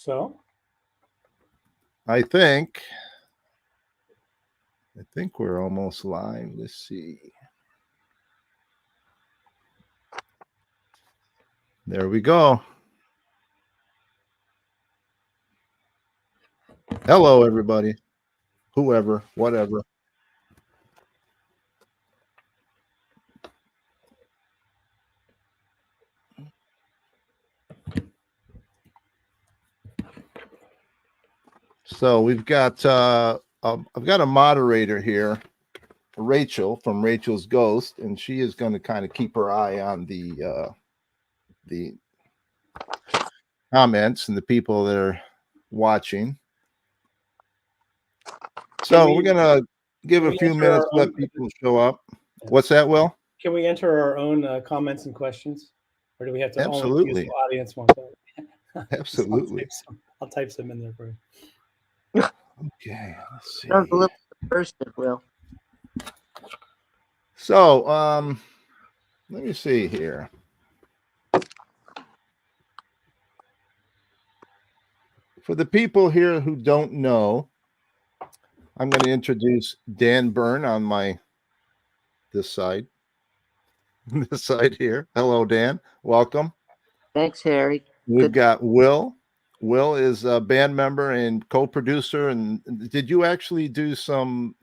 So I think we're almost live. Let's see. There we go. Hello, everybody. Whoever, whatever. So we've got I've got a moderator here, Rachel from Rachel's Ghost, and she is going to kind of keep her eye on the comments and the people that are watching. So we're gonna give a few minutes to let people show up. What's that, Will? Can we enter our own comments and questions, or do we have to Absolutely only use the audience ones? Absolutely. I'll type some in there for you. Okay, let's see. Start a little first, Will. So, let me see here. For the people here who don't know, I'm going to introduce Dan Bern on this side. This side here. Hello, Dan. Welcome. Thanks, Harry. We've got Will. Will is a band member and co-producer. And did you actually do some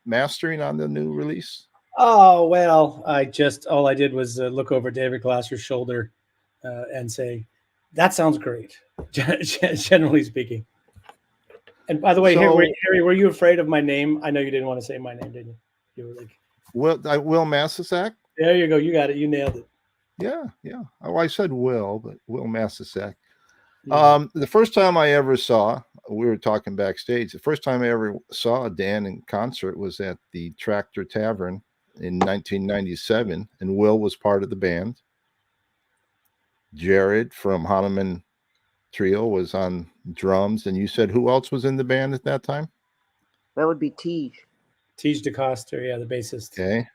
mastering on the new release? Oh, well, all I did was look over David Glasser's shoulder and say, that sounds great, generally speaking. And by the way, Harry, were you afraid of my name? I know you didn't want to say my name, did you? You were like, Wil Masisak? There you go. You got it. You nailed it. Yeah. Oh, I said Will, but Wil Masisak. Yeah. The first time I ever saw, we were talking backstage, the first time I ever saw Dan in concert was at the Tractor Tavern in 1997, and Will was part of the band. Jared from Hahnemann Trio was on drums, and you said who else was in the band at that time? That would be Tej DeCoster, yeah, the bassist. Okay.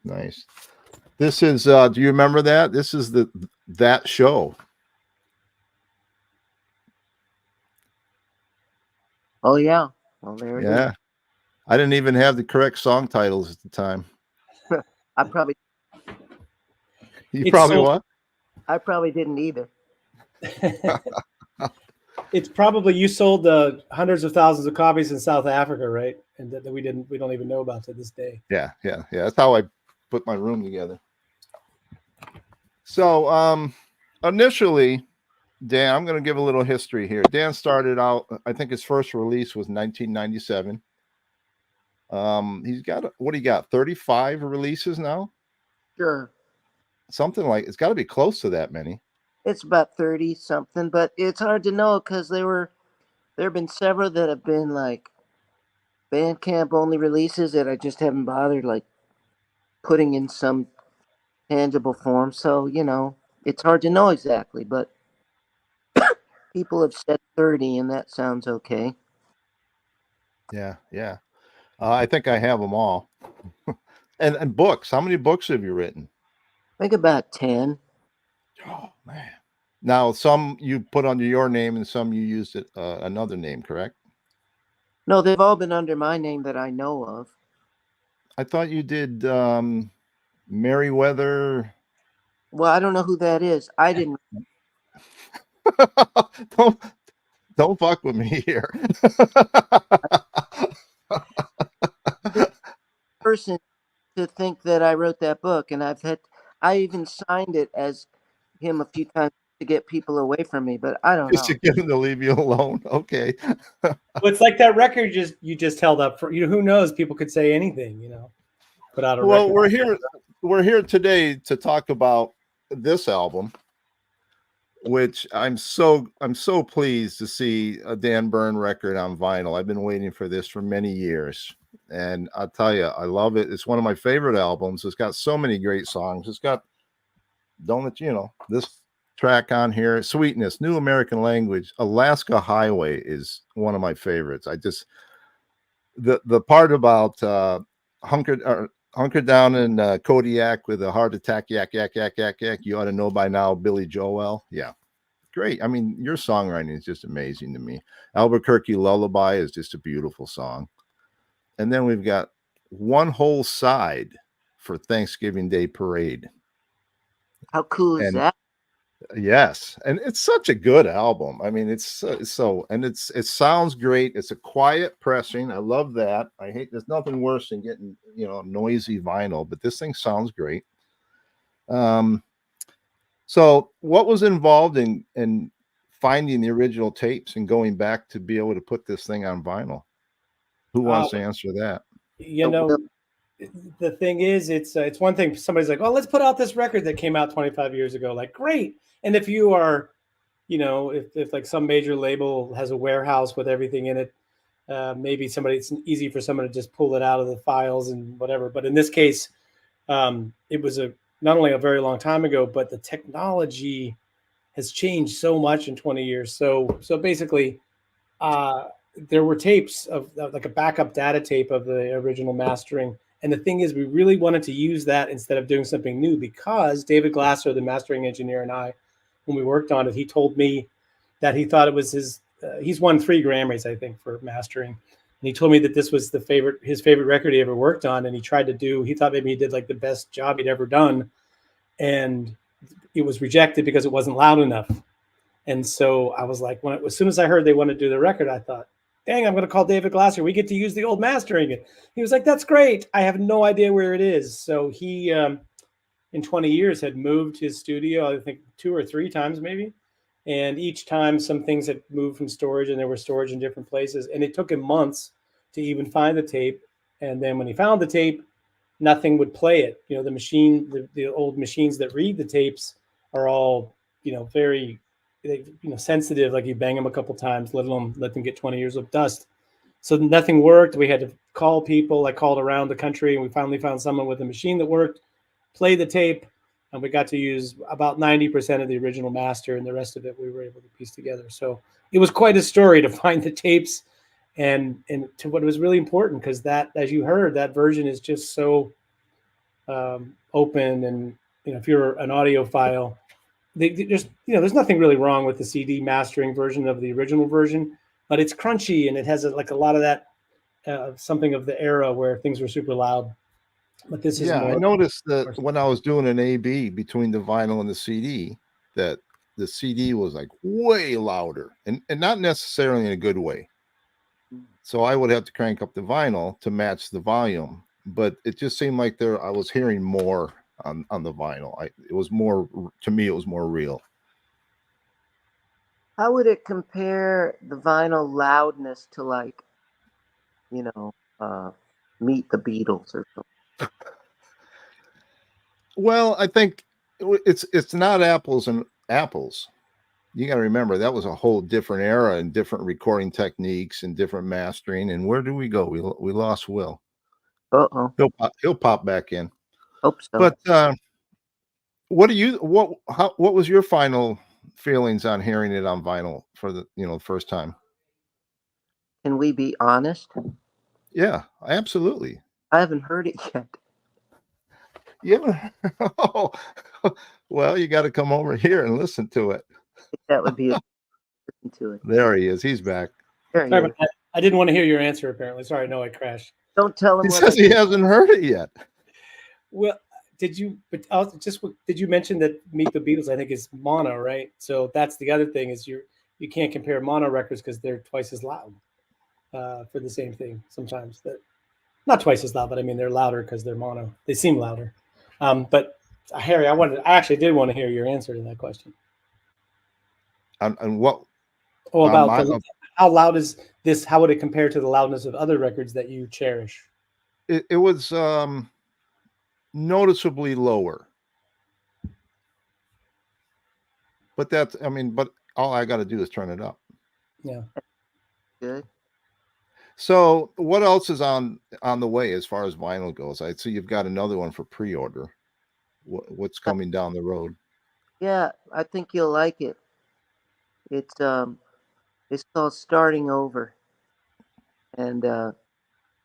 Nice. This is do you remember that? This is that show. Oh yeah. Well, there it is. I didn't even have the correct song titles at the time. I probably what? I probably didn't either. It's probably you sold hundreds of thousands of copies in South Africa, right? And that we don't even know about to this day. Yeah. That's how I put my room together. So initially, Dan, I'm going to give a little history here. Dan started out, I think his first release was 1997. He's got, what do you got, 35 releases now? Sure. Something like, it's got to be close to that many. It's about 30 something, but it's hard to know because there have been several that have been like Bandcamp only releases that I just haven't bothered like putting in some tangible form. So, it's hard to know exactly, but people have said 30 and that sounds okay. Yeah. I think I have them all. and books. How many books have you written? I think about 10. Oh, man. Now, some you put under your name and some you used another name, correct? No, they've all been under my name that I know of. I thought you did Merriweather. Well, I don't know who that is. I didn't. Don't fuck with me here. Person to think that I wrote that book, and I even signed it as him a few times to get people away from me, but I don't know. Just to get him to leave you alone. Okay. Well, it's like that record you just held up for who knows? People could say anything, Put out a record. We're here today to talk about this album, which I'm so pleased to see a Dan Bern record on vinyl. I've been waiting for this for many years, and I'll tell you, I love it. It's one of my favorite albums. It's got so many great songs. It's got this track on here, Sweetness, New American Language, Alaska Highway is one of my favorites. I just the part about hunkered down in Kodiak with a heart attack, yak, yak, yak, yak, yak. You ought to know by now, Billy Joel. Yeah. great. I mean, your songwriting is just amazing to me. Albuquerque Lullaby is just a beautiful song. And then we've got One Whole Side for Thanksgiving Day Parade. How cool is And that? yes, and it's such a good album. I mean, it sounds great. It's a quiet pressing. I love that. There's nothing worse than getting, noisy vinyl, but this thing sounds great. So what was involved in finding the original tapes and going back to be able to put this thing on vinyl? Who wants to answer that? The thing is, it's one thing. Somebody's like, "Oh, let's put out this record that came out 25 years ago." Like, great. And if you are, if like some major label has a warehouse with everything in it, maybe it's easy for someone to just pull it out of the files and whatever. But in this case, it was not only a very long time ago, but the technology has changed so much in 20 years. So basically, there were tapes of like a backup data tape of the original mastering. And the thing is, we really wanted to use that instead of doing something new, because David Glasser, the mastering engineer, and I, when we worked on it, he told me that he thought it was he's won 3 Grammys, I think, for mastering. And he told me that this was his favorite record he ever worked on. And he thought maybe he did like the best job he'd ever done. And it was rejected because it wasn't loud enough. And so I was like, as soon as I heard they wanted to do the record, I thought, dang, I'm going to call David Glasser. We get to use the old mastering. He was like, that's great. I have no idea where it is. So he, in 20 years, had moved his studio, I think 2 or 3 times maybe. And each time some things had moved from storage, and there were storage in different places. And it took him months to even find the tape. And then when he found the tape, nothing would play it. The old machines that read the tapes are all, very sensitive, like you bang them a couple times, let them get 20 years of dust. So nothing worked. We had to call people. I called around the country, and we finally found someone with a machine that worked, played the tape, and we got to use about 90% of the original master, and the rest of it we were able to piece together. So it was quite a story to find the tapes, and to what was really important, because that, as you heard, that version is just so open, and if you're an audiophile, there's nothing really wrong with the CD mastering version of the original version, but it's crunchy, and it has a lot of that something of the era where things were super loud. But this is I noticed that when I was doing an A/B between the vinyl and the CD, that the CD was like way louder, and not necessarily in a good way. So I would have to crank up the vinyl to match the volume, but it just seemed like I was hearing more on the vinyl. It was more real. How would it compare, the vinyl loudness, to like, Meet the Beatles or something? Well, I think it's not apples and apples. You got to remember that was a whole different era and different recording techniques and different mastering. And where do we go? We lost Will. Uh-oh. He'll pop back in. Hope so. But what was your final feelings on hearing it on vinyl for the first time? Can we be honest? Yeah, absolutely. I haven't heard it yet. Yeah. Oh, well, you got to come over here and listen to it. That would be listen to it. There he is. He's back. There he Sorry, is. but I didn't want to hear your answer, apparently. Sorry, no, I crashed. Don't tell him. He says he hasn't heard it yet. Well, did you mention that Meet the Beatles, I think, is mono, right? So that's the other thing, is you can't compare mono records because they're twice as loud for the same thing sometimes. That not twice as loud, but I mean they're louder because they're mono. They seem louder. But Harry, I actually did want to hear your answer to that question. And what? Oh, about how loud is this? How would it compare to the loudness of other records that you cherish? It was noticeably lower. But but all I got to do is turn it up. Yeah. Good. So what else is on the way as far as vinyl goes? I see you've got another one for pre-order. What's coming down the road? Yeah, I think you'll like it. It's called Starting Over, and I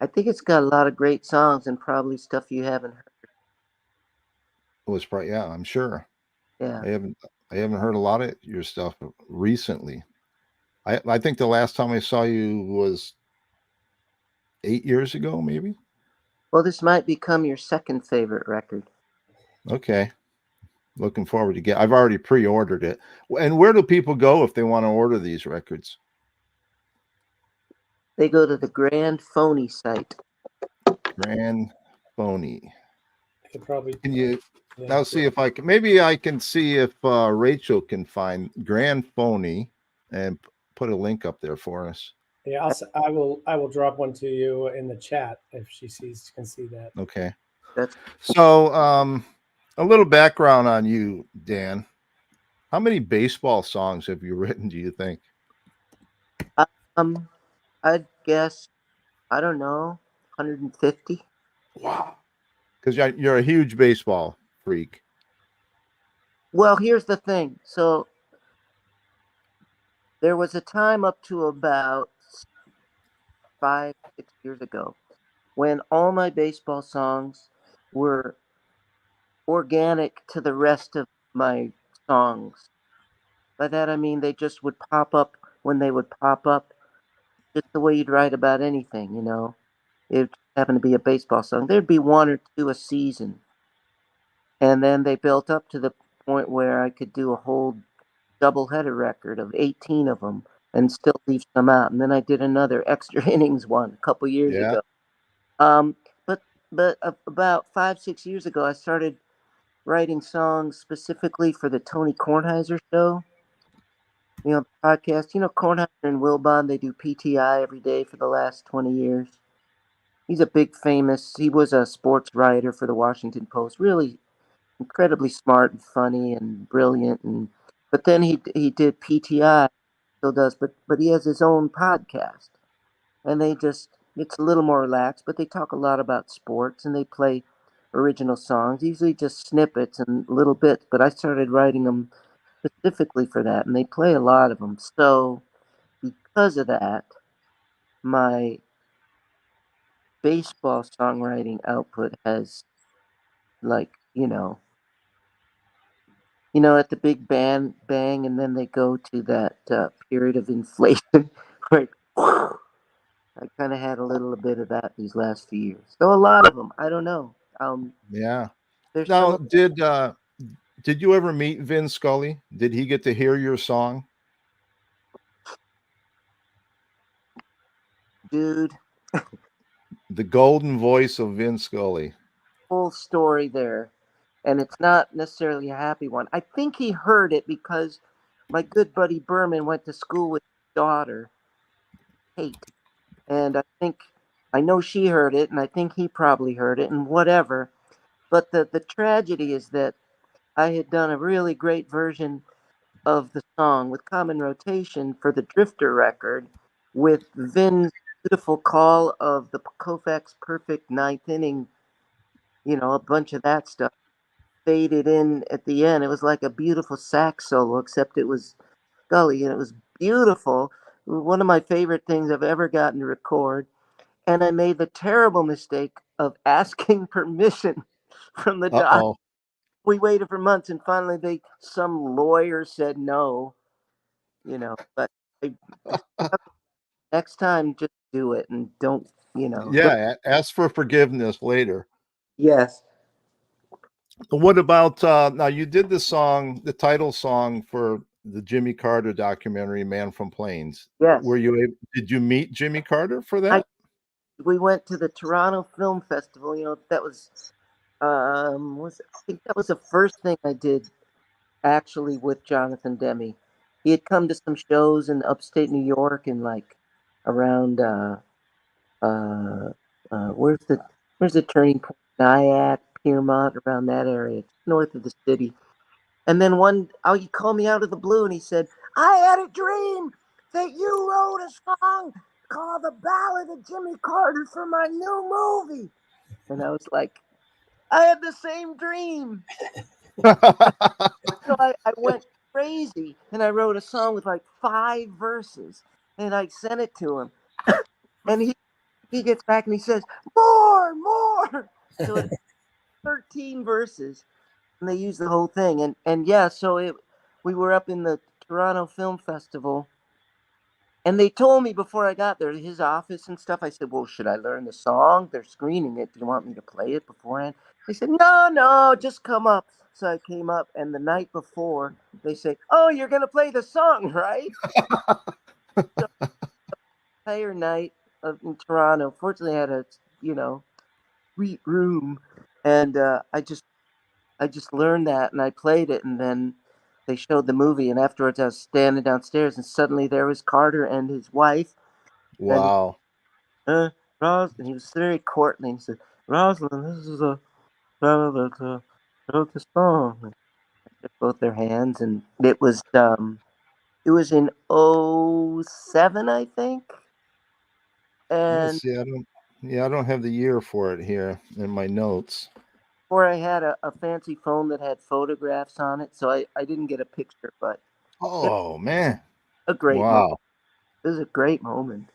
think it's got a lot of great songs and probably stuff you haven't heard. It was probably, yeah, I'm sure. Yeah. I haven't heard a lot of your stuff recently. I think the last time I saw you was 8 years ago, maybe. Well, this might become your second favorite record. Okay. Looking forward to get. I've already pre-ordered it. And where do people go if they want to order these records? They go to the Grand Phony site. Grand Phony. I could probably. Can you Yeah. now see if I can? Maybe I can see if Rachel can find Grand Phony and put a link up there for us. Yeah, I will drop one to you in the chat if she can see that. Okay. That's So, a little background on you, Dan. How many baseball songs have you written, do you think? I'd guess, I don't know, 150. Wow. Because you're a huge baseball freak. Well, here's the thing. So there was a time up to about 5, 6 years ago when all my baseball songs were organic to the rest of my songs. By that I mean they just would pop up when they would pop up, just the way you'd write about anything, you know. It happened to be a baseball song. There'd be one or two a season. And then they built up to the point where I could do a whole doubleheader record of 18 of them and still leave some out. And then I did another extra innings one a couple years Yeah. ago. But about 5, 6 years ago, I started writing songs specifically for the Tony Kornheiser show. You know, podcast. You know, Kornheiser and Wilbon, they do PTI every day for the last 20 years. He's a big famous, he was a sports writer for the Washington Post, really incredibly smart and funny and brilliant. But then he did PTI, still does, but he has his own podcast. And it's a little more relaxed, but they talk a lot about sports and they play original songs, usually just snippets and little bits. But I started writing them specifically for that, and they play a lot of them. So because of that, my baseball songwriting output has, like, at the big bang, and then they go to that period of inflation where I kind of had a little bit of that these last few years. So a lot of them, I don't know. Yeah. There's Now, some, did you ever meet Vin Scully? Did he get to hear your song? dude, The golden voice of Vin Scully. full story there, and it's not necessarily a happy one. I think he heard it because my good buddy Berman went to school with his daughter, Kate, and I know she heard it, and I think he probably heard it, and whatever. But the tragedy is that I had done a really great version of the song with common rotation for the Drifter record with Vin's beautiful call of the Koufax perfect ninth inning, a bunch of that stuff faded in at the end. It was like a beautiful sax solo, except it was Scully, and it was beautiful. One of my favorite things I've ever gotten to record. And I made the terrible mistake of asking permission from the doc. Uh-oh. We waited for months, and finally some lawyer said no, but I, next time just do it and don't. Yeah, ask for forgiveness later. Yes. What about now you did the title song for the Jimmy Carter documentary Man from Plains. Yes. Did you meet Jimmy Carter for that? We went to the Toronto Film Festival. That was I think that was the first thing I did actually with Jonathan Demme. He had come to some shows in upstate New York and like around where's the turning point? Nyack, Piermont, around that area, north of the city. And then he called me out of the blue and he said, "I had a dream that you wrote a song called The Ballad of Jimmy Carter for my new movie." And I was like, I had the same dream. So I went crazy and I wrote a song with like 5 verses and I sent it to him. And he gets back and he says, more. So it's 13 verses and they use the whole thing. And yeah, so we were up in the Toronto Film Festival. And they told me before I got there, his office and stuff. I said, well, should I learn the song? They're screening it. Do you want me to play it beforehand? They said, no, just come up. So I came up, and the night before, they say, oh, you're going to play the song, right? So, entire night in Toronto. Fortunately, I had a, sweet room. And I just learned that, and I played it, and then they showed the movie. And afterwards, I was standing downstairs, and suddenly there was Carter and his wife. And Wow. Ros, and he was very courtly. And he said, Rosalind, this is a fellow that wrote the song. And I took both their hands, and it was in '07, I think. Let's And see. I don't have the year for it here in my notes. before I had a fancy phone that had photographs on it, so I didn't get a picture, but Oh man. a great moment. Wow. It was a great moment.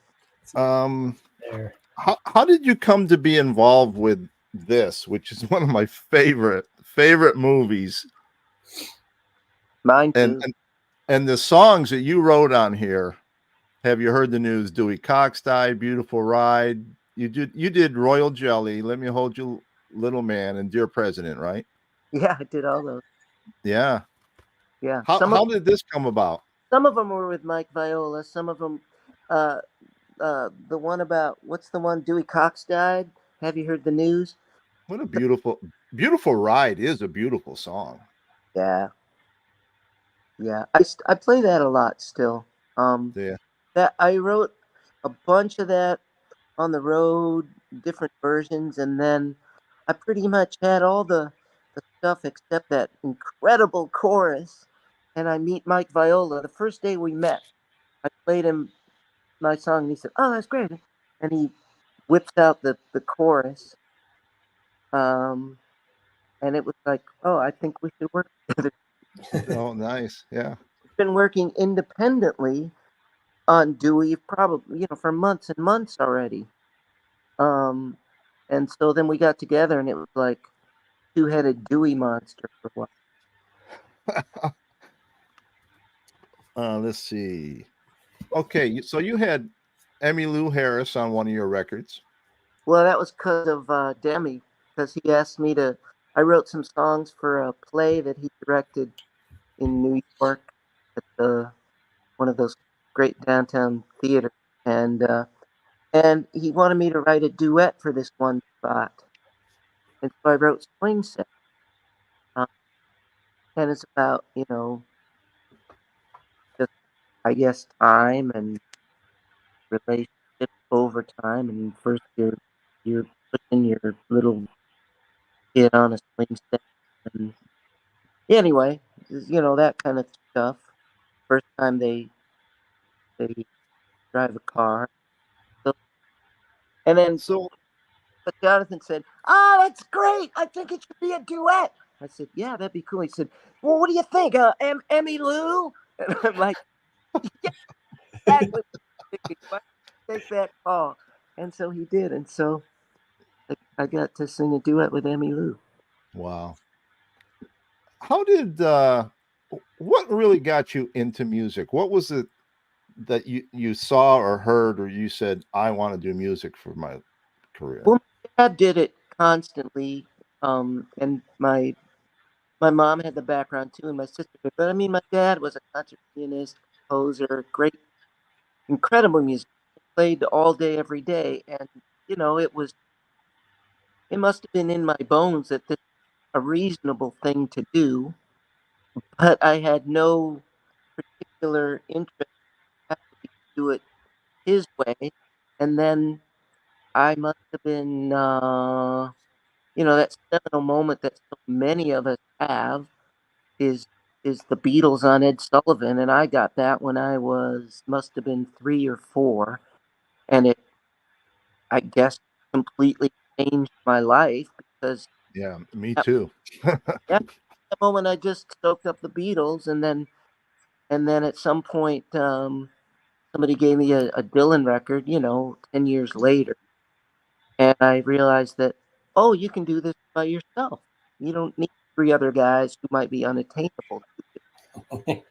There. How did you come to be involved with this, which is one of my favorite movies? Mine too. And the songs that you wrote on here, have you heard the news? Dewey Cox died, Beautiful Ride. You did Royal Jelly, Let Me Hold You, Little Man, and Dear President, right? Yeah, I did all those. Yeah. Yeah. How did this come about? Some of them were with Mike Viola. Some of them, the one about, what's the one? Dewey Cox died. Have you heard the news? What a beautiful ride is a beautiful song. Yeah. Yeah. I play that a lot still. Yeah. That I wrote a bunch of that on the road, different versions, and then I pretty much had all the stuff except that incredible chorus. And I meet Mike Viola. The first day we met, I played him my song, and he said, "Oh, that's great," and he whips out the chorus, and it was like, "Oh, I think we should work together." Oh, nice. Yeah. We've been working independently on Dewey probably, for months and months already. And so then we got together, and it was like two-headed Dewey monster for a while. Let's see. Okay, so you had Emmylou Harris on one of your records. Well, that was because of Demi, because he asked me to. I wrote some songs for a play that he directed in New York at one of those great downtown theaters, and he wanted me to write a duet for this one spot, and so I wrote Swing Set, uh, and it's about just, I guess, time and relationship over time, and first you're pushing your little kid on a swing set, and anyway, that kind of stuff. First time they drive a car, so, and then So but Jonathan said, "Oh, that's great! I think it should be a duet." I said, "Yeah, that'd be cool." He said, "Well, what do you think, Emmy Lou?" And I'm like, "Yeah, exactly. Why don't you take that call?" And so he did, and so I got to sing a duet with Emmy Lou. wow. How did what really got you into music? What was it that you saw or heard or you said, I want to do music for my career? Well, my dad did it constantly, and my mom had the background too, and my sister did. But I mean, my dad was a concert pianist, composer, great, incredible musician. Played all day, every day, and it must have been in my bones that this a reasonable thing to do. But I had no particular interest in do it his way, and then I must have been, that seminal moment that so many of us have is the Beatles on Ed Sullivan, and I got that when I must have been 3 or 4, and it, I guess, completely changed my life because Yeah, me that, too. that moment I just soaked up the Beatles, and then at some point, somebody gave me a Dylan record, 10 years later, and I realized that, oh, you can do this by yourself. You don't need 3 other guys who might be unattainable to you.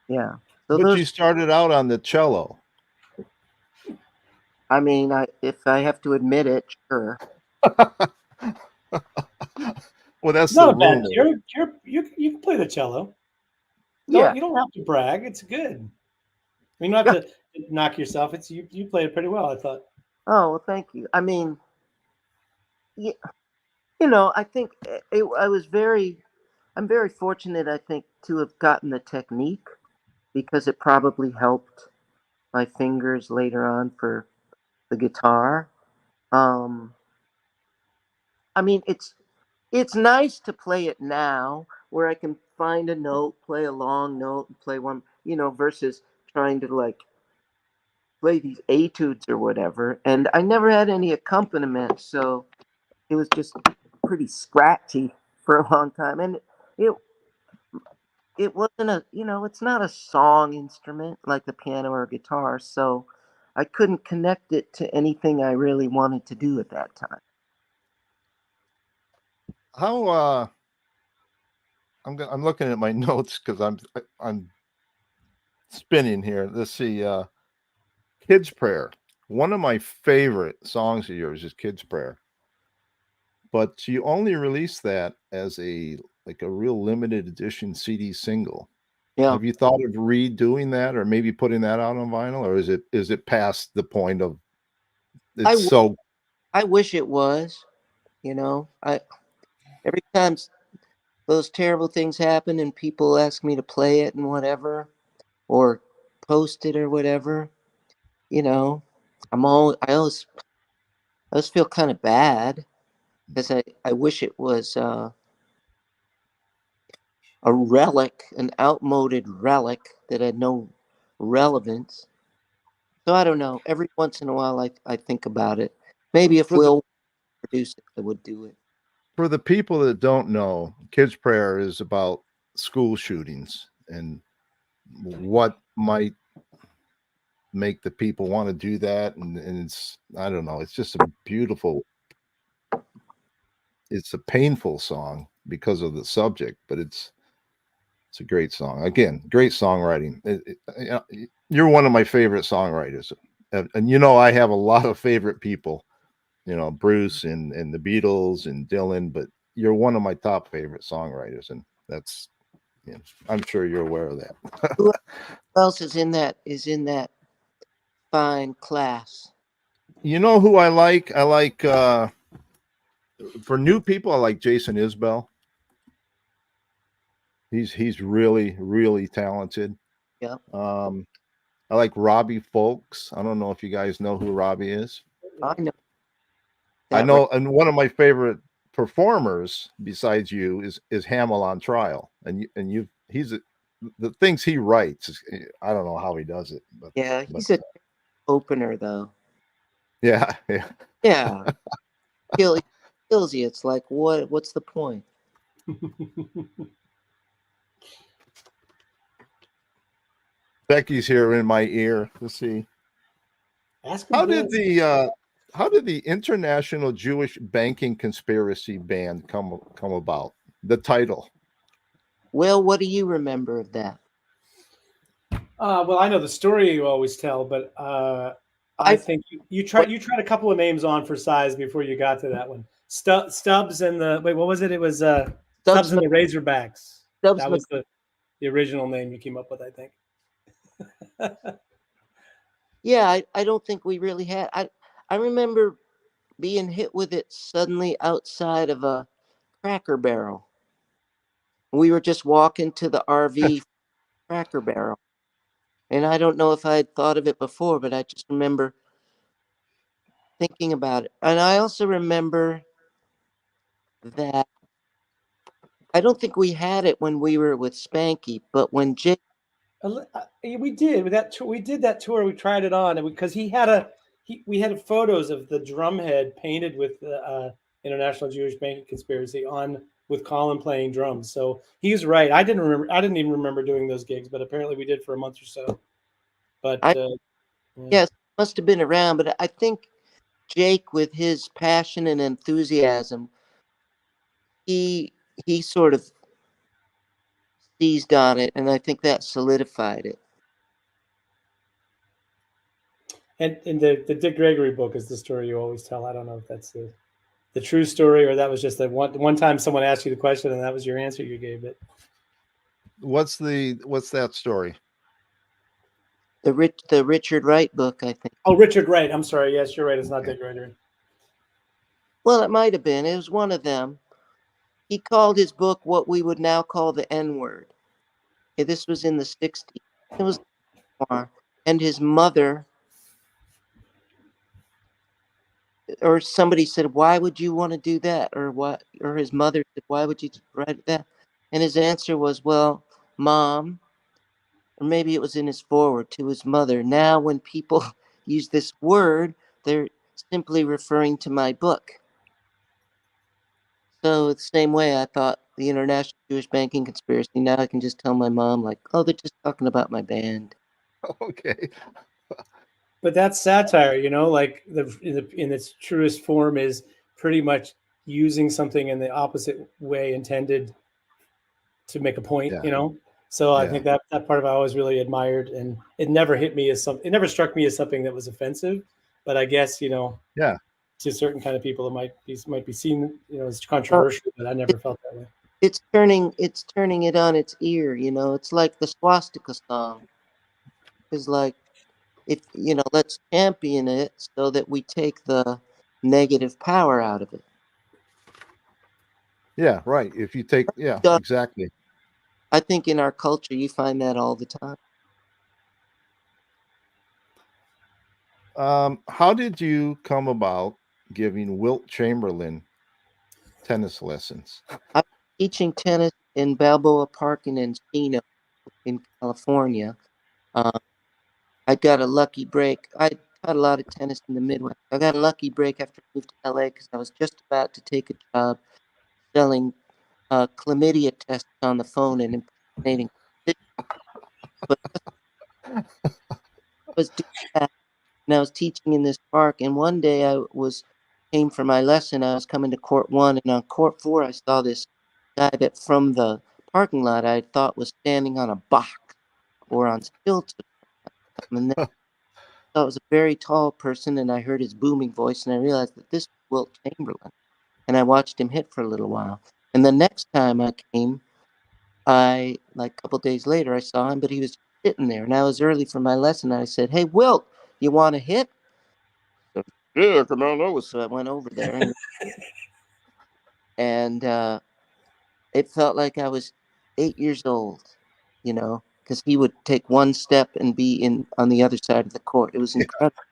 Yeah. So But those, you started out on the cello. I mean, if I have to admit it, sure. Well, that's It's not the a bad. rumor. You can play the cello. Yeah. You don't have to brag. It's good. I mean, you don't have to knock yourself. It's you played it pretty well, I thought. Oh, well, thank you. I mean, yeah, I think I'm very fortunate, I think, to have gotten the technique because it probably helped my fingers later on for the guitar. Um, I mean, it's nice to play it now where I can find a note, play a long note, and play one, versus trying to like play these etudes or whatever. And I never had any accompaniment, so it was just pretty scratchy for a long time. And it it wasn't it's not a song instrument like the piano or guitar, so I couldn't connect it to anything I really wanted to do at that time. How I'm looking at my notes because I'm spinning here. Let's see. Kid's Prayer. One of my favorite songs of yours is Kid's Prayer. But you only released that as a real limited edition CD single. Yeah. Have you thought of redoing that or maybe putting that out on vinyl, or is it past the point of I, it's so I wish it was, I every time those terrible things happen and people ask me to play it and whatever, or post it or whatever, you know, I always feel kind of bad because I wish it was a relic, an outmoded relic that had no relevance. So I don't know. Every once in a while, I think about it. Maybe if for the Will produced it, I would do it. for the people that don't know, Kids Prayer is about school shootings and what might make the people want to do that. And it's, I don't know, it's just a beautiful, it's a painful song because of the subject, but it's a great song. Again, great songwriting. You're one of my favorite songwriters. And I have a lot of favorite people, Bruce and the Beatles and Dylan, but you're one of my top favorite songwriters. And that's, I'm sure you're aware of that. Who else is in that fine class? You know who I like? I like, for new people, I like Jason Isbell. He's really, really talented. Yeah, Um, I like Robbie Folks. I don't know if you guys know who Robbie is. I know I that. know, and one of my favorite performers besides you is Hamill on Trial, and the things he writes. I don't know how he does it, Yeah, but he's a opener though. yeah, yeah. Yeah, kill kills you. It's like what's the point? Becky's here in my ear. Let's see. Ask him How this. did the International Jewish Banking Conspiracy ban come about? The title. Well, What do you remember of that? well, I know the story you always tell, but I I think you tried a couple of names on for size before you got to that one. Stubbs and the wait, what was it? It was Stubbs Stubbs and the Razorbacks. Stubbs That was the original name you came up with, I think. Yeah, I don't think we really had. I remember being hit with it suddenly outside of a Cracker Barrel. We were just walking to the RV Cracker Barrel. And I don't know if I had thought of it before, but I just remember thinking about it. And I also remember that I don't think we had it when we were with Spanky, but when Jake, We did with that tour. We did that tour. We tried it on, and because we had photos of the drumhead painted with the International Jewish Banking Conspiracy on with Colin playing drums. So he's right. I didn't remember. I didn't even remember doing those gigs, but apparently we did for a month or so. But I yeah. yes, must have been around, but I think Jake, with his passion and enthusiasm, he sort of seized on it, and I think that solidified it. And in the Dick Gregory book is the story you always tell. I don't know if that's the true story or that was just the one time someone asked you the question and that was your answer you gave it. What's that story? The Richard Wright book, I think. Oh, Richard Wright. I'm sorry. Yes, you're right. It's not Dick Gregory. Well, it might have been. It was one of them. He called his book what we would now call the N-word. This was in the 60s. It was, and his mother, or somebody said, "Why would you want to do that?" Or what? Or his mother said, "Why would you write that?" And his answer was, "Well, Mom," or maybe it was in his foreword to his mother. "Now, when people use this word, they're simply referring to my book." So the same way I thought the International Jewish Banking Conspiracy, now I can just tell my mom, like, "Oh, they're just talking about my band." Okay. But that's satire, you know, like in its truest form is pretty much using something in the opposite way intended to make a point, Yeah. you know. So I Yeah. think that part of it I always really admired, and it never hit me as something. It never struck me as something that was offensive, but I guess Yeah. to certain kind of people it might be seen as Well, controversial, but I never felt that way. it's turning it on its ear, you know. It's like the swastika song is like, if let's champion it so that we take the negative power out of it. Yeah. Right. If you take, yeah, So exactly. I think in our culture you find that all the time. How did you come about giving Wilt Chamberlain tennis lessons? I'm teaching tennis in Balboa Park in Encino in California. Uh, I got a lucky break. I taught a lot of tennis in the Midwest. I got a lucky break after I moved to LA because I was just about to take a job selling chlamydia tests on the phone and impersonating. But I was doing that, and I was teaching in this park. And one day came for my lesson. I was coming to court 1, and on court 4, I saw this guy that from the parking lot I thought was standing on a box or on stilts. And then I thought it was a very tall person, and I heard his booming voice, and I realized that this was Wilt Chamberlain. And I watched him hit for a little while. And the next time I came, like a couple days later, I saw him, but he was sitting there. And I was early for my lesson. And I said, "Hey, Wilt, you want to hit?" So, yeah, come on over. So I went over there, and it felt like I was 8 years old, because he would take one step and be on the other side of the court. It was incredible.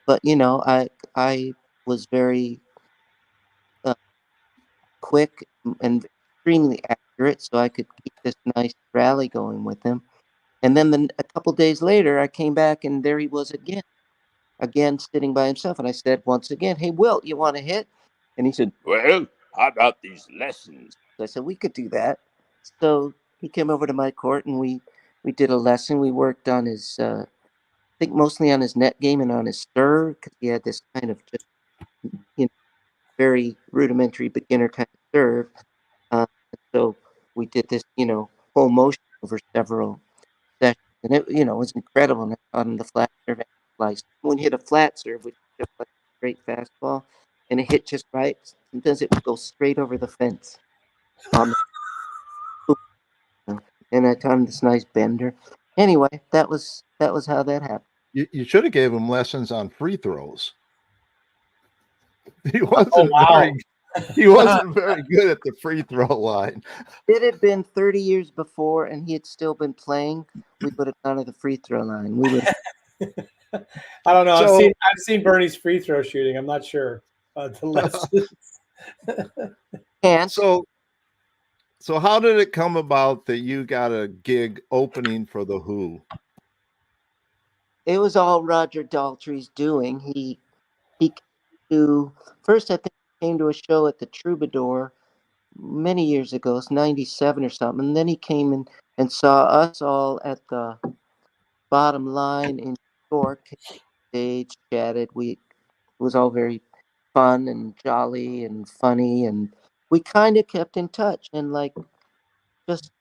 But I was very quick and extremely accurate, so I could keep this nice rally going with him. And then a couple days later, I came back, and there he was again sitting by himself. And I said once again, "Hey, Wilt, you want to hit?" And he said, "Well, how about these lessons?" So I said, "We could do that." So he came over to my court, and we did a lesson. We worked on his, I think mostly on his net game and on his serve, because he had this kind of just, very rudimentary beginner kind of serve. So we did this, whole motion over several sessions, and it was incredible. And I taught him the flat serve and slice. When he hit a flat serve, which is just like a straight fastball, and it hit just right, sometimes it would go straight over the fence. On and I taught him this nice bender. Anyway, that was how that happened. You should have gave him lessons on free throws. He Oh wasn't wow! very good at the free throw line. It had been 30 years before, and he had still been playing. We would have gone to the free throw line. We would. I don't know. So I've seen Bernie's free throw shooting. I'm not sure the lessons. Can't. so how did it come about that you got a gig opening for the Who? It was all Roger Daltrey's doing. He came to first. I think he came to a show at the Troubadour many years ago. It's 97 or something. And then he came and saw us all at the Bottom Line in New York. Stage chatted. It was all very fun and jolly and funny, and we kind of kept in touch. And like just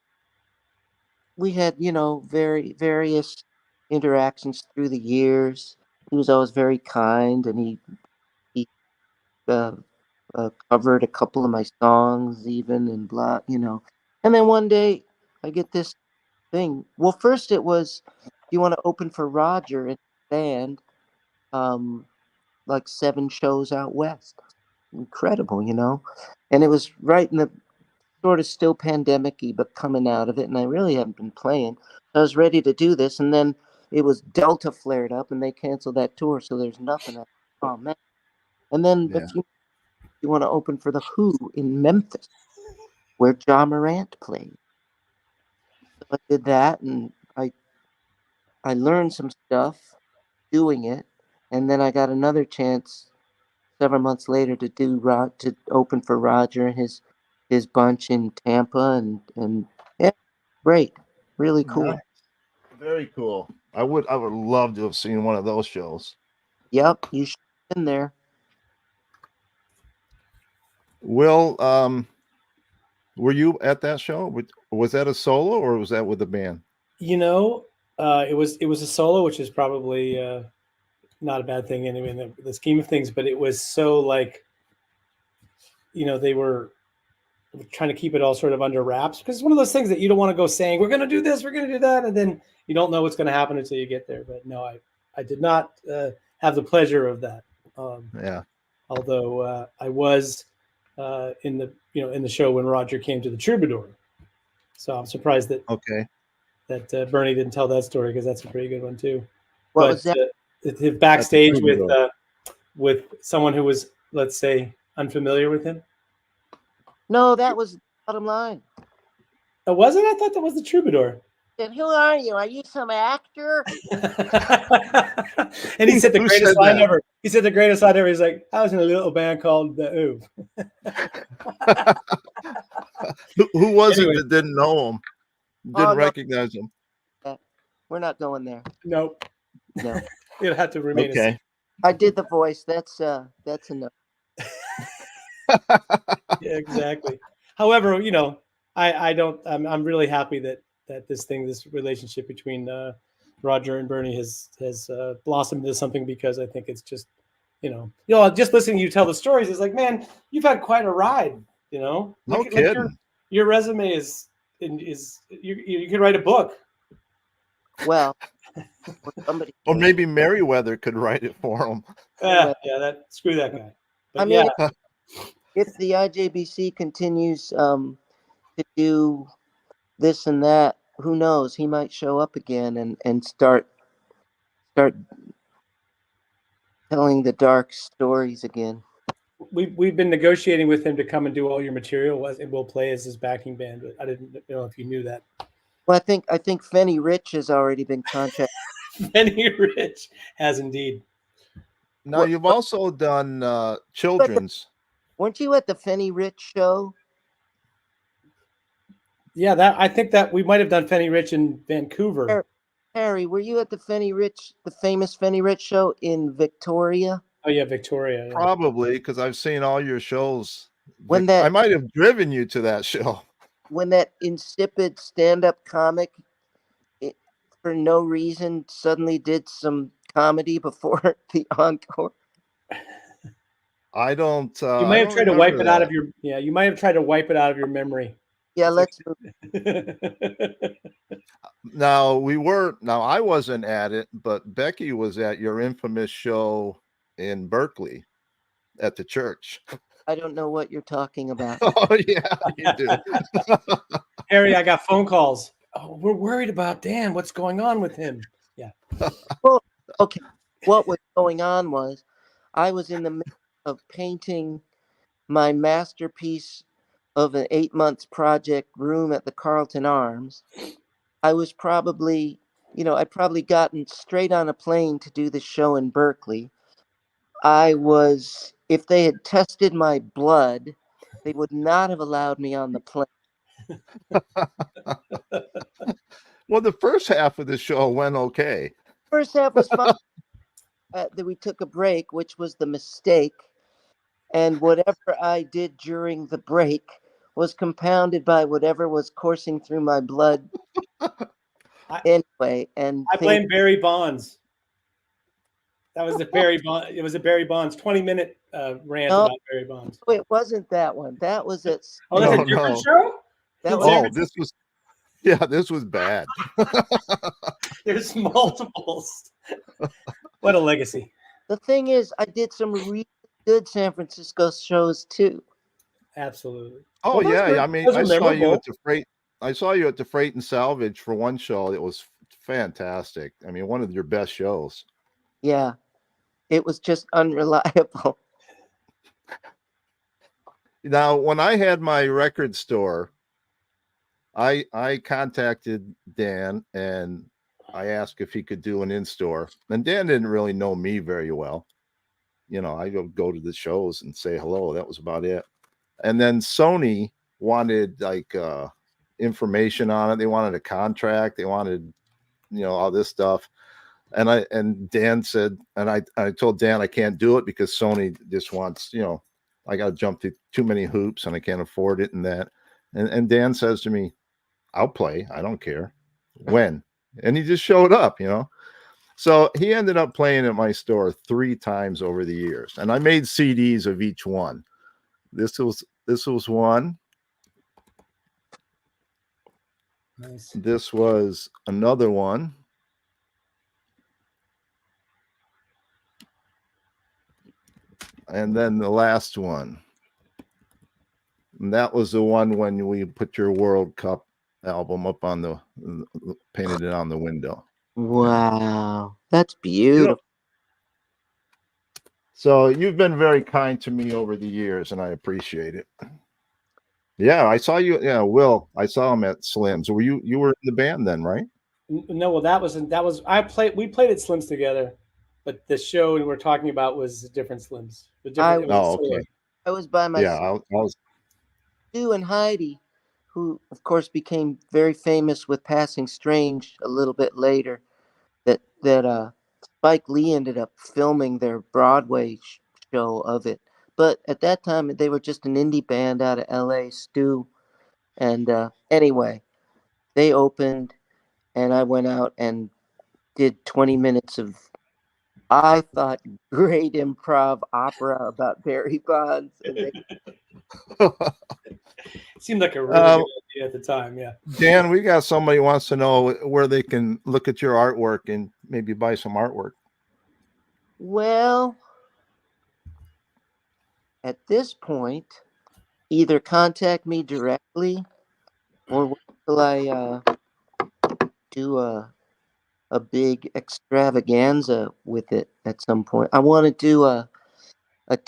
we had, very various interactions through the years. He was always very kind, and he uh, covered a couple of my songs, even, and blah. And then one day, I get this thing. Well, first it was, do you want to open for Roger and band? Like 7 shows out west. Incredible. And it was right in the sort of still pandemic-y, but coming out of it, and I really haven't been playing. I was ready to do this, and then it was Delta flared up, and they canceled that tour, so there's nothing. Oh man! And then Yeah. you want to open for the Who in Memphis, where John Morant played. So I did that, and I learned some stuff doing it, and then I got another chance several months later to open for Roger and his bunch in Tampa, and yeah, great, really cool. Nice. Very cool. I would love to have seen one of those shows. Yep, you should have been there. Will, were you at that show? Was that a solo or was that with the band? It was a solo, which is probably not a bad thing anyway in the scheme of things, but it was so like, they were trying to keep it all sort of under wraps, because it's one of those things that you don't want to go saying, we're going to do this, we're going to do that, and then you don't know what's going to happen until you get there. But no, I did not have the pleasure of that. Yeah. Although I was in the show when Roger came to the Troubadour. So I'm surprised that Bernie didn't tell that story, because that's a pretty good one too. What was that? Backstage with someone who was, let's say, unfamiliar with him. No, that was Bottom Line. Oh, was it? I thought that was the Troubadour. Then who are you? Are you some actor? And he said the greatest line ever. He said the greatest line ever. He's like, I was in a little band called the Ooh. Who was it that didn't know him? Didn't recognize him? We're not going there. Nope. No. It'll have to remain. Okay. I did the voice. That's enough. Yeah, exactly. However, I'm really happy that this relationship between Roger and Bernie has blossomed into something, because I think it's just, just listening to you tell the stories is like, man, you've had quite a ride, No kidding. Your resume is you could write a book. Well, or maybe Merriweather could write it for him. Screw that guy. But I mean, if the IJBC continues to do this and that, who knows? He might show up again and start telling the dark stories again. We've been negotiating with him to come and do all your material, and we'll play as his backing band. But I didn't know if you knew that. Well, I think Fenny Rich has already been contacted. Fenny Rich has indeed. Now you've also done children's. Weren't you at the Fenny Rich show? Yeah, I think that we might have done Fenny Rich in Vancouver. Harry, were you at the famous Fenny Rich show in Victoria? Oh yeah, Victoria. Yeah. Probably, because I've seen all your shows. I might have driven you to that show. When that insipid stand-up comic, for no reason, suddenly did some comedy before the encore. I don't. You might have tried to wipe it out of your. Yeah, you might have tried to wipe it out of your memory. Yeah, let's move. Now I wasn't at it, but Becky was at your infamous show in Berkeley at the church. I don't know what you're talking about. Oh yeah, you do. Harry, I got phone calls. Oh, we're worried about Dan. What's going on with him? Yeah. Well, okay. What was going on was I was in the midst of painting my masterpiece of an 8 months project room at the Carlton Arms. I was probably, I'd probably gotten straight on a plane to do the show in Berkeley. If they had tested my blood, they would not have allowed me on the plane. Well, the first half of the show went okay. First half was fun. Then we took a break, which was the mistake. And whatever I did during the break was compounded by whatever was coursing through my blood anyway. And I blame Barry Bonds. That was the Barry Bond. It was a Barry Bonds 20-minute rant about Barry Bonds. No, it wasn't that one. That was it. Oh, that's a different show? That was, this was bad. There's multiples. What a legacy. The thing is, I did some really good San Francisco shows too. Absolutely. Oh, well, yeah. I mean, I saw you at the Freight. I saw you at the Freight and Salvage for one show. It was fantastic. I mean, one of your best shows. Yeah, it was just unreliable. Now, when I had my record store, I contacted Dan and I asked if he could do an in-store. And Dan didn't really know me very well. You know, I go to the shows and say hello. That was about it. And then Sony wanted like information on it. They wanted a contract. They wanted, all this stuff. And Dan said, and I told Dan I can't do it because Sony just wants, I got to jump through too many hoops and I can't afford it and that. And Dan says to me, I'll play. I don't care when. And he just showed up, So he ended up playing at my store 3 times over the years. And I made CDs of each one. This was one. Nice. This was another one. And then the last one. And that was the one when we put your World Cup album up on painted it on the window. Wow. That's beautiful. So you've been very kind to me over the years and I appreciate it. Yeah, I saw you. Yeah, Will, I saw him at Slim's. Were you were in the band then, right? No, well, we played at Slim's together. But the show we're talking about was different Slims. Okay. I was by myself. Yeah, I was. Stu and Heidi, who of course became very famous with Passing Strange a little bit later. That Spike Lee ended up filming their Broadway show of it. But at that time, they were just an indie band out of L.A. Stu, and anyway, they opened, and I went out and did 20 minutes of, I thought, great improv opera about Barry Bonds. And seemed like a really good idea at the time, yeah. Dan, we got somebody who wants to know where they can look at your artwork and maybe buy some artwork. Well, at this point, either contact me directly or wait till I do a big extravaganza with it at some point. I want to do a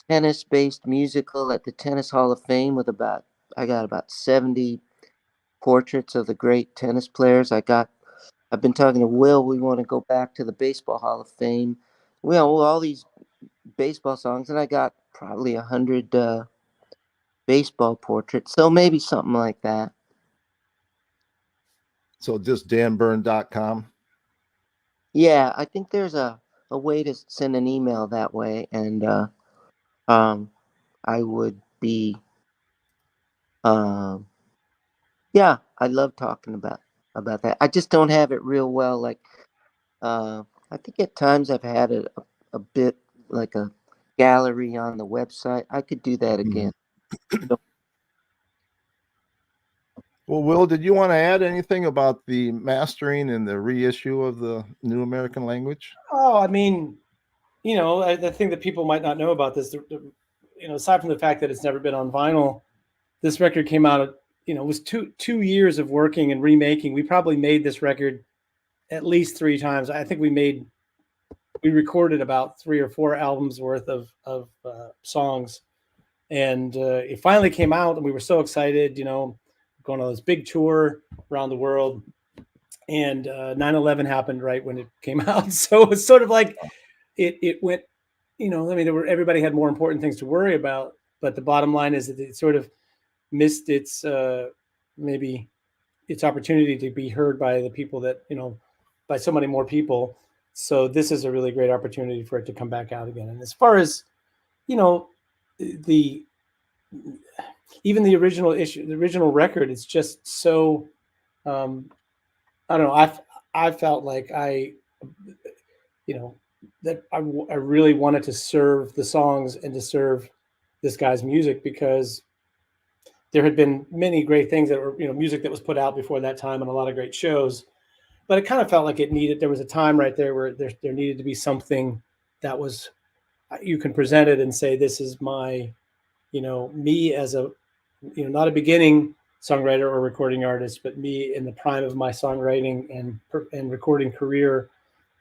tennis-based musical at the Tennis Hall of Fame with I got about 70 portraits of the great tennis players. I've been talking to Will. We want to go back to the Baseball Hall of Fame. All these baseball songs, and I got probably 100 baseball portraits. So maybe something like that. So just danbern.com. Yeah, I think there's a way to send an email that way, and I would be yeah, I love talking about that. I just don't have it real well. Like I think at times I've had a bit like a gallery on the website. I could do that again. Well, Will, did you want to add anything about the mastering and the reissue of the New American Language? Oh, I mean, the thing that people might not know about this, aside from the fact that it's never been on vinyl, this record came out, it was two years of working and remaking. We probably made this record at least 3 times. I think we recorded about 3 or 4 albums worth of songs. And it finally came out and we were so excited, going on this big tour around the world. And 9/11 happened right when it came out. So it was sort of like it went, everybody had more important things to worry about. But the bottom line is that it sort of missed its maybe its opportunity to be heard by the people that, by so many more people. So this is a really great opportunity for it to come back out again. And as far as, even the original issue, the original record, it's just so, I don't know. I felt like you know, that I really wanted to serve the songs and to serve this guy's music, because there had been many great things that were, music that was put out before that time and a lot of great shows, but it kind of felt like there was a time right there where there needed to be something that was, you can present it and say, this is my, me as a, not a beginning songwriter or recording artist, but me in the prime of my songwriting and recording career,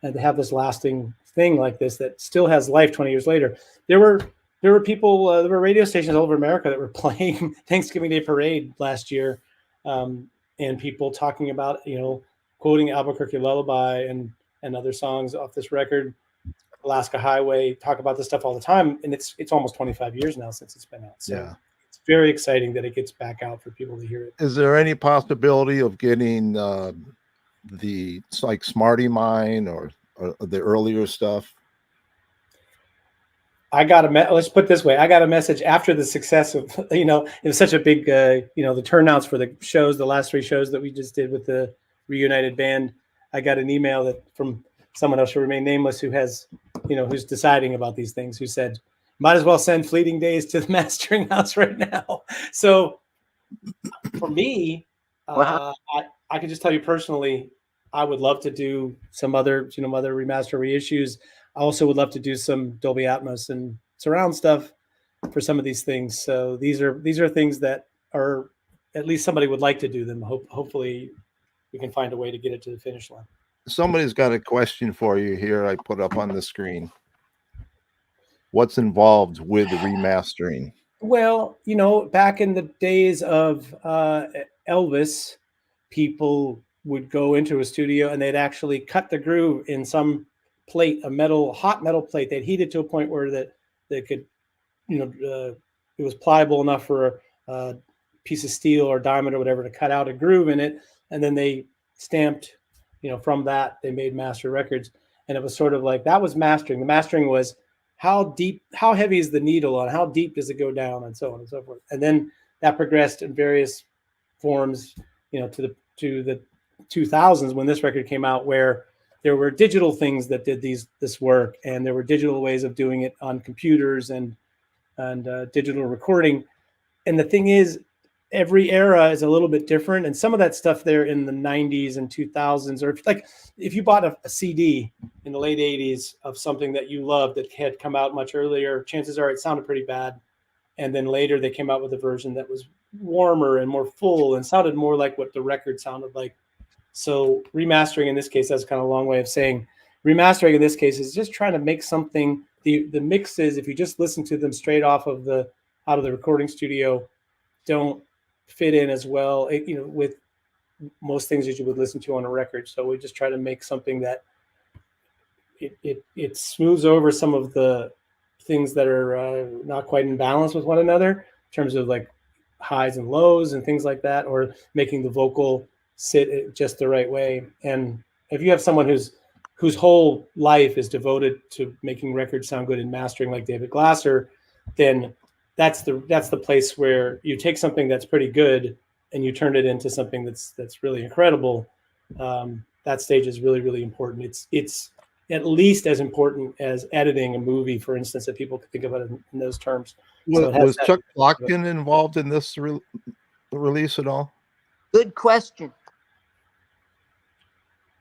and to have this lasting thing like this that still has life 20 years later. There were people, there were radio stations all over America that were playing Thanksgiving Day Parade last year, and people talking about, quoting Albuquerque Lullaby and other songs off this record, Alaska Highway, talk about this stuff all the time. And it's almost 25 years now since it's been out. So Yeah. It's very exciting that it gets back out for people to hear it. Is there any possibility of getting it's like Smarty Mine or the earlier stuff? I got let's put it this way. I got a message after the success of, it was such a big, the turnouts for the shows, the last 3 shows that we just did with the reunited band. I got an email from someone else who remain nameless, who has, who's deciding about these things, who said, might as well send Fleeting Days to the mastering house right now. So for me, Wow. I can just tell you personally, I would love to do some other, other remaster reissues. I also would love to do some Dolby Atmos and surround stuff for some of these things. So these are things that are, at least somebody would like to do them. Hopefully we can find a way to get it to the finish line. Somebody's got a question for you here. I put up on the screen. What's involved with the remastering? Well, back in the days of Elvis, people would go into a studio and they'd actually cut the groove in some plate, hot metal plate. They'd heat it to a point where they could, it was pliable enough for a piece of steel or diamond or whatever to cut out a groove in it. And then they stamped, from that, they made master records. And it was sort of like, that was mastering. The mastering was, how heavy is the needle on how deep does it go down, and so on and so forth. And then that progressed in various forms, to the 2000s, when this record came out, where there were digital things that did this work, and there were digital ways of doing it on computers and digital recording. And the thing is, every era is a little bit different, and some of that stuff there in the 90s and 2000s, or if you bought a CD in the late 80s of something that you loved that had come out much earlier, chances are it sounded pretty bad, and then later they came out with a version that was warmer and more full and sounded more like what the record sounded like. So remastering in this case, that's kind of a long way of saying remastering in this case is just trying to make something. The mixes, if you just listen to them straight out of the recording studio, don't fit in as well, with most things that you would listen to on a record. So we just try to make something that it smooths over some of the things that are not quite in balance with one another in terms of like highs and lows and things like that, or making the vocal sit just the right way. And if you have someone whose whole life is devoted to making records sound good and mastering, like David Glasser, then that's the place where you take something that's pretty good and you turn it into something that's really incredible. That stage is really, really important. It's at least as important as editing a movie, for instance, if people could think about it in those terms. Was Chuck Plotkin involved in this release at all? Good question.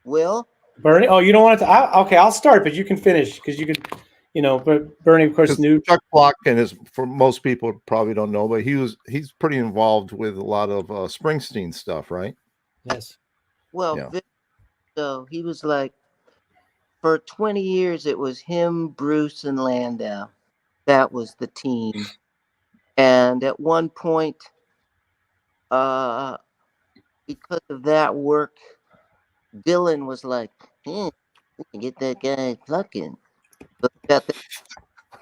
Will? Bernie? Oh, you don't want to? Okay, I'll start, but you can finish, because you could, but Bernie, of course, knew. Chuck Plotkin is, for most people probably don't know, but he's pretty involved with a lot of Springsteen stuff, right? Yes. Well, yeah. So he was like, for 20 years, it was him, Bruce, and Landau. That was the team. And at one point, because of that work, Dylan was like, we can get that guy Plotkin. But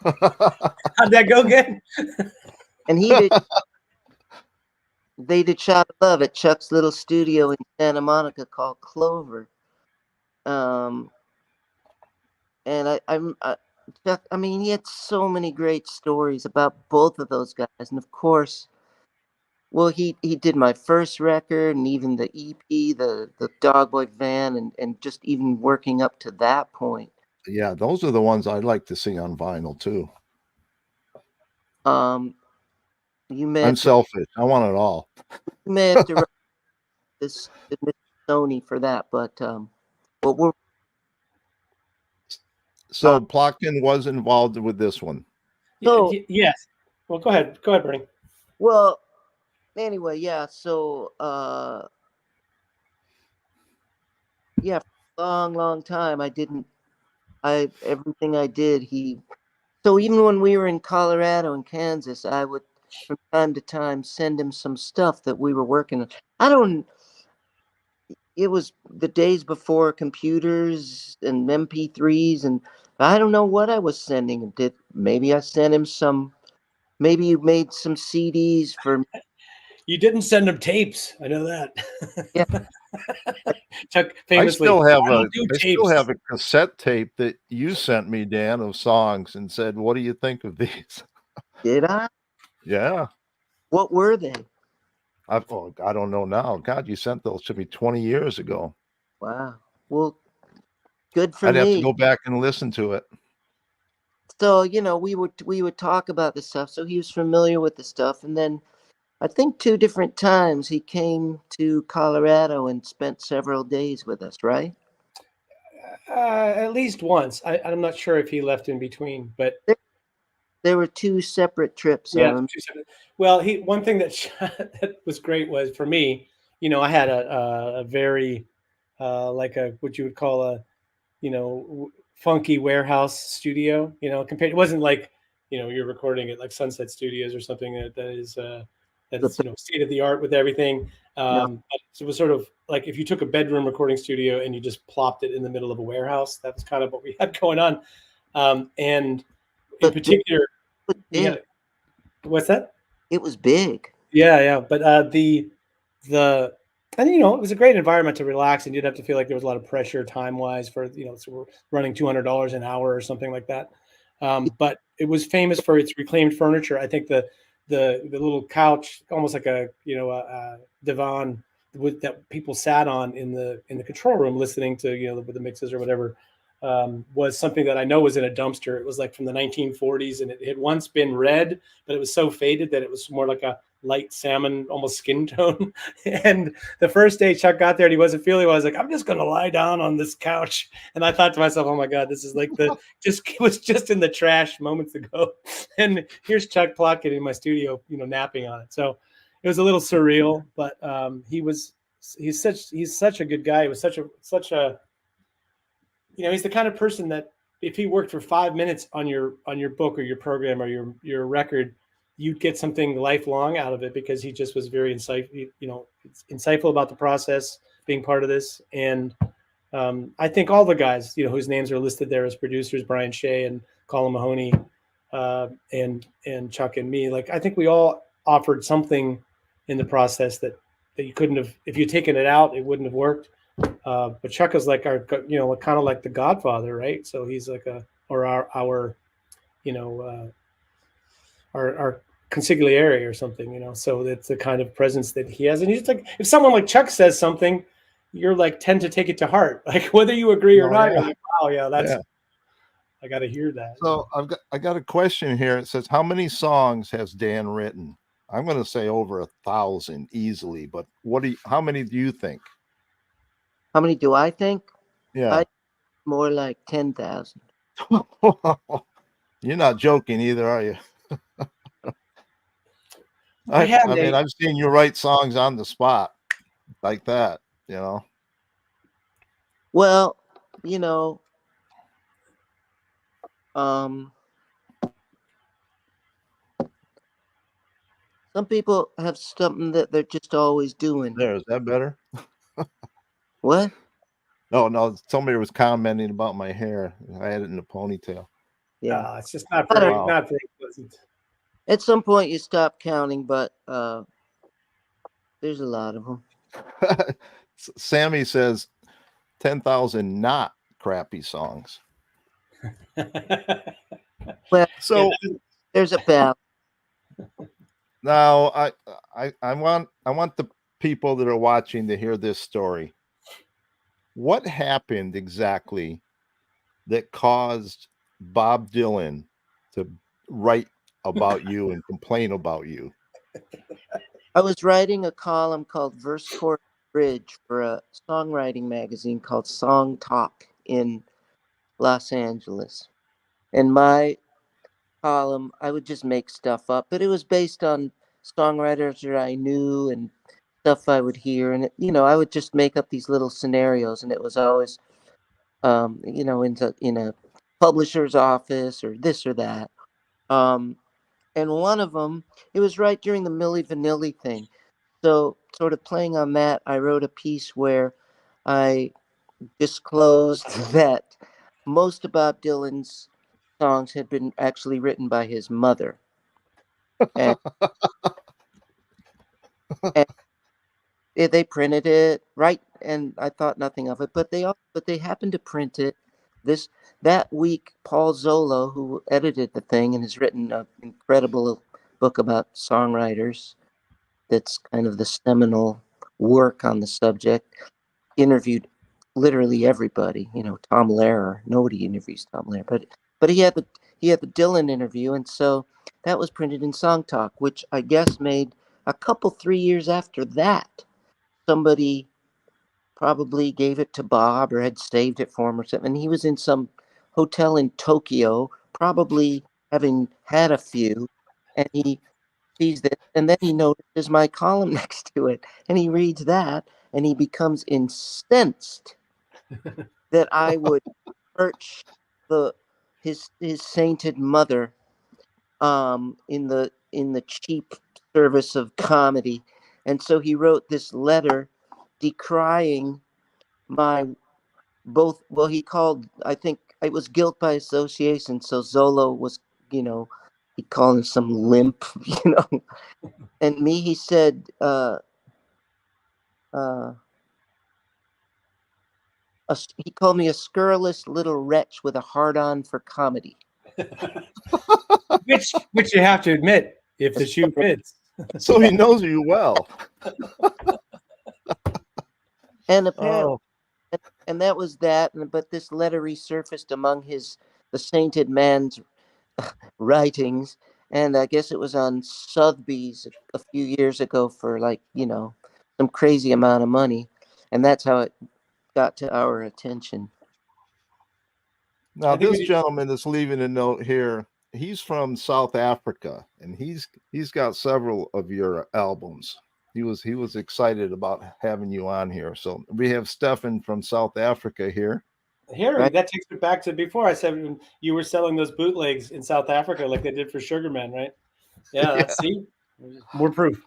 how'd that go again? And they did Shot of Love at Chuck's little studio in Santa Monica called Clover. And Chuck, I mean, he had so many great stories about both of those guys. And of course, Well, he did my first record and even the EP, the Dogboy Van, and just even working up to that point. Yeah, those are the ones I'd like to see on vinyl too. You may I'm have to, selfish. I want it all. you may have to write this Sony for that, but we're So Plotkin was involved with this one. So- Yes. Well, go ahead, Bernie. well. Anyway, yeah. So yeah, for a long time everything I did So even when we were in Colorado and Kansas, I would from time to time send him some stuff that we were working on. It was the days before computers and MP3s, and I don't know what I was sending him. Maybe I sent him maybe you made some CDs for. You didn't send him tapes. I know that. Yeah. Chuck famously. I still have a cassette tape that you sent me, Dan, of songs and said, "What do you think of these?" Did I? Yeah. What were they? I don't know now. God, you sent those to me 20 years ago. Wow. Well, good for I'd me. have to go back and listen to it. So, we would talk about the stuff. So he was familiar with the stuff. And then I think 2 different times he came to Colorado and spent several days with us, right? At least once. I'm not sure if he left in between, but there were 2 separate trips. Yeah, 2 separate. Well, one thing that that was great was for me. I had a very like what you would call a funky warehouse studio. Compared, it wasn't like you're recording at like Sunset Studios or something that is state of the art with everything. But it was sort of like if you took a bedroom recording studio and you just plopped it in the middle of a warehouse. That was kind of what we had going on, and in particular. Yeah. What's that? It was big. Yeah. But and it was a great environment to relax, and you'd have to feel like there was a lot of pressure time wise for so we're running $200 an hour or something like that. But it was famous for its reclaimed furniture. I think the little couch, almost like a divan that people sat on in the control room listening to the mixes or whatever. Was something that I know was in a dumpster. It was like from the 1940s, and it had once been red, but it was so faded that it was more like a light salmon, almost skin tone. And the first day Chuck got there and he wasn't feeling well, I was like, I'm just going to lie down on this couch. And I thought to myself, oh my God, this is like it was just in the trash moments ago. And here's Chuck Plotkin in my studio, napping on it. So it was a little surreal, but he's such a good guy. He was such a he's the kind of person that if he worked for 5 minutes on your book or your program or your record, you'd get something lifelong out of it because he just was very insightful about the process, being part of this. And I think all the guys, whose names are listed there as producers, Brian Shea and Colin Mahoney, and Chuck and me, I think we all offered something in the process that you couldn't have, if you'd taken it out, it wouldn't have worked. But Chuck is like our, kind of like the Godfather, right? So he's like our consigliere or something, so that's the kind of presence that he has. And he's like, if someone like Chuck says something, you're like tend to take it to heart, like whether you agree or not. You're like, wow, I got to hear that. So I got a question here. It says, how many songs has Dan written? I'm going to say over 1,000 easily, but how many do you think? How many do I think? Yeah. More like 10,000. You're not joking either, are you? I've seen you write songs on the spot like that, Well, some people have something that they're just always doing. There, is that better? What? No, somebody was commenting about my hair. I had it in a ponytail. Yeah. It's just not very pleasant. At some point you stop counting, but there's a lot of them. Sammy says 10,000 not crappy songs. Well, so there's a balance. Now, I want the people that are watching to hear this story. What happened exactly that caused Bob Dylan to write about you and complain about you? I was writing a column called Verse Chorus Bridge for a songwriting magazine called Song Talk in Los Angeles. And my column, I would just make stuff up, but it was based on songwriters that I knew and stuff I would hear. And, I would just make up these little scenarios. And it was always, in a publisher's office or this or that. And one of them, it was right during the Milli Vanilli thing. So, sort of playing on that, I wrote a piece where I disclosed that most of Bob Dylan's songs had been actually written by his mother. And, and they printed it, right? And I thought nothing of it, but they happened to print it that week. Paul Zolo, who edited the thing and has written an incredible book about songwriters, that's kind of the seminal work on the subject, interviewed literally everybody. Tom Lehrer. Nobody interviews Tom Lehrer, but he had the Dylan interview, and so that was printed in Song Talk, which I guess made a couple 3 years after that. Somebody probably gave it to Bob or had saved it for him or something. And he was in some hotel in Tokyo, probably having had a few, and he sees this, and then he notices my column next to it, and he reads that, and he becomes incensed that I would perch his sainted mother in the cheap service of comedy. And so he wrote this letter decrying my he called, I think it was guilt by association. So Zolo was, he called him some limp, and me, he said, he called me a scurrilous little wretch with a hard-on for comedy. which you have to admit, if the shoe fits. So he knows you well. And apparently, and that was that. But this letter resurfaced among the sainted man's writings, and I guess it was on Sotheby's a few years ago for some crazy amount of money, and that's how it got to our attention. Now, this gentleman is leaving a note here. He's from South Africa, and he's got several of your albums. He was excited about having you on here. So we have Stefan from South Africa here. Right. That takes me back to before. I said when you were selling those bootlegs in South Africa like they did for Sugarman, right? Yeah. See, more proof.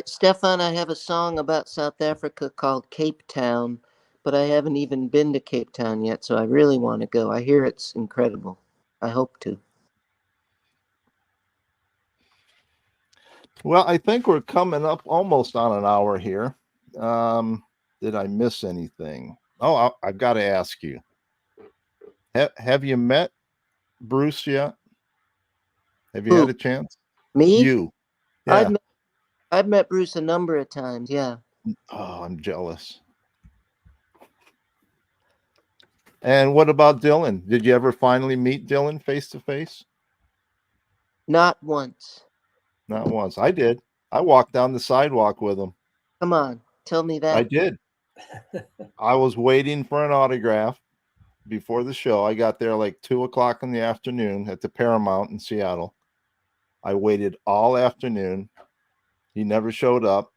Stefan, I have a song about South Africa called Cape Town, but I haven't even been to Cape Town yet, so I really want to go. I hear it's incredible. I hope to. Well, I think we're coming up almost on an hour here. Did I miss anything? Oh, I've got to ask you. Have you met Bruce yet? Have you had a chance? Me? You. Yeah. I've met Bruce a number of times, yeah. Oh, I'm jealous. And what about Dylan? Did you ever finally meet Dylan face to face? Not once. Not once. I did. I walked down the sidewalk with him. Come on, tell me that. I did. I was waiting for an autograph before the show. I got there like 2:00 in the afternoon at the Paramount in Seattle. I waited all afternoon. He never showed up.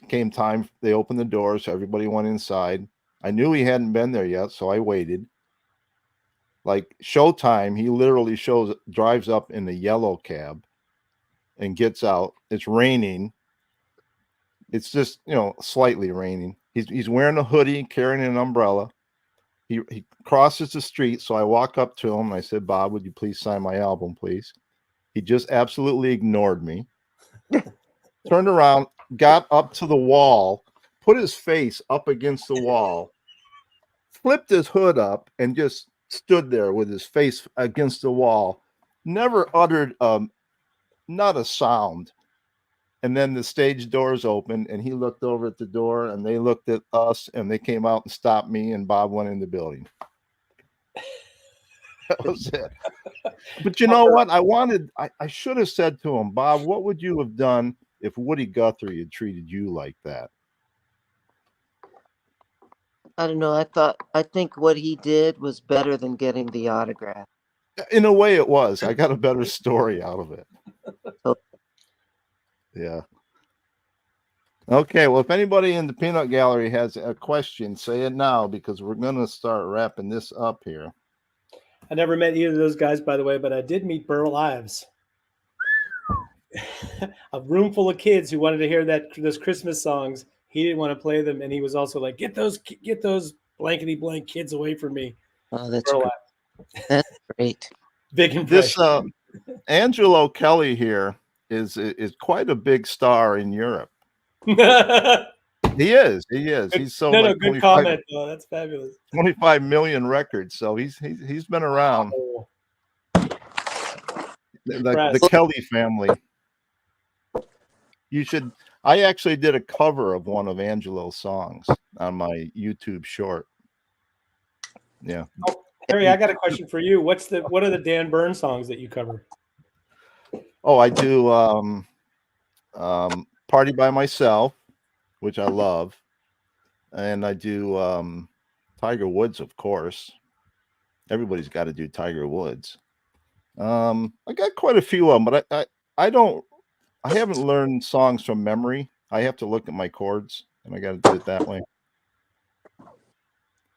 Came time, they opened the doors. Everybody went inside. I knew he hadn't been there yet, so I waited. Like showtime, he literally drives up in a yellow cab and gets out. It's raining. It's just, slightly raining. He's wearing a hoodie, carrying an umbrella. He crosses the street, so I walk up to him and I said, "Bob, would you please sign my album, please?" He just absolutely ignored me. Turned around, got up to the wall, put his face up against the wall, flipped his hood up, and just stood there with his face against the wall. Never uttered not a sound. And then the stage doors opened, and he looked over at the door, and they looked at us, and they came out and stopped me, and Bob went in the building. That was it. But you know what? I should have said to him, Bob, what would you have done if Woody Guthrie had treated you like that? I don't know. I think what he did was better than getting the autograph. In a way, it was. I got a better story out of it. So, Yeah. Okay. Well, if anybody in the peanut gallery has a question, say it now, because we're going to start wrapping this up here. I never met either of those guys, by the way, but I did meet Burl Ives. A room full of kids who wanted to hear those Christmas songs. He didn't want to play them, and he was also like, "Get those blankety blank kids away from me." oh, that's Burl great. Ives. That's great. Big impression. This Angelo Kelly here is quite a big star in Europe. He is. He's sold no, like good comment though. That's fabulous. 25 million records. So he's been around. Oh. The Kelly family. You should. I actually did a cover of one of Angelo's songs on my YouTube short. Yeah. Oh, Harry, I got a question for you. What are the Dan Bern songs that you cover? Oh, I do Party by Myself, which I love. And I do Tiger Woods, of course. Everybody's got to do Tiger Woods. I got quite a few of them, but I haven't learned songs from memory. I have to look at my chords, and I got to do it that way.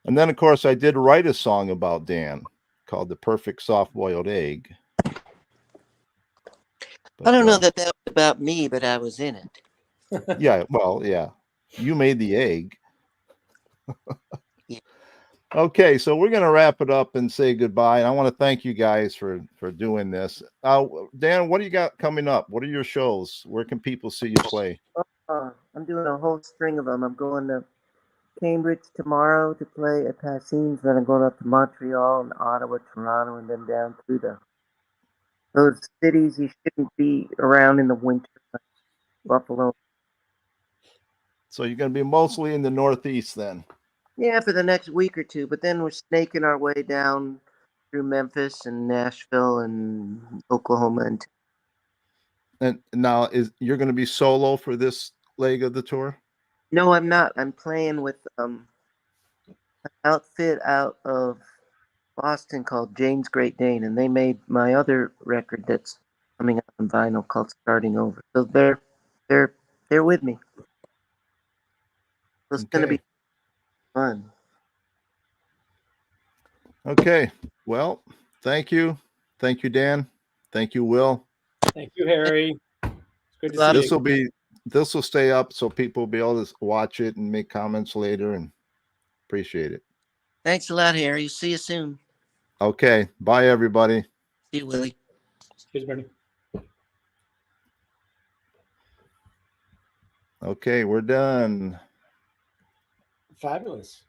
And then, of course, I did write a song about Dan called The Perfect Soft-Boiled Egg. But, I don't know that was about me, but I was in it. Yeah, well, yeah. You made the egg. Yeah. Okay, so we're going to wrap it up and say goodbye. And I want to thank you guys for doing this. Dan, what do you got coming up? What are your shows? Where can people see you play? I'm doing a whole string of them. I'm going to Cambridge tomorrow to play at Passines. Then I'm going up to Montreal and Ottawa, Toronto, and then down through those cities you shouldn't be around in the winter, like Buffalo. So you're going to be mostly in the Northeast then? Yeah, for the next week or two. But then we're snaking our way down through Memphis and Nashville and Oklahoma. And now you're going to be solo for this leg of the tour? No, I'm not. I'm playing with an outfit out of Boston called Jane's Great Dane, and they made my other record that's coming out on vinyl called Starting Over. So they're with me. So it's going to be fun. Okay. Well, thank you. Thank you, Dan. Thank you, Will. Thank you, Harry. It's good to see you. This will stay up so people will be able to watch it and make comments later, and appreciate it. Thanks a lot, Harry. See you soon. Okay. Bye, everybody. See you, Willie. Cheers, Bernie. Okay, we're done. Fabulous.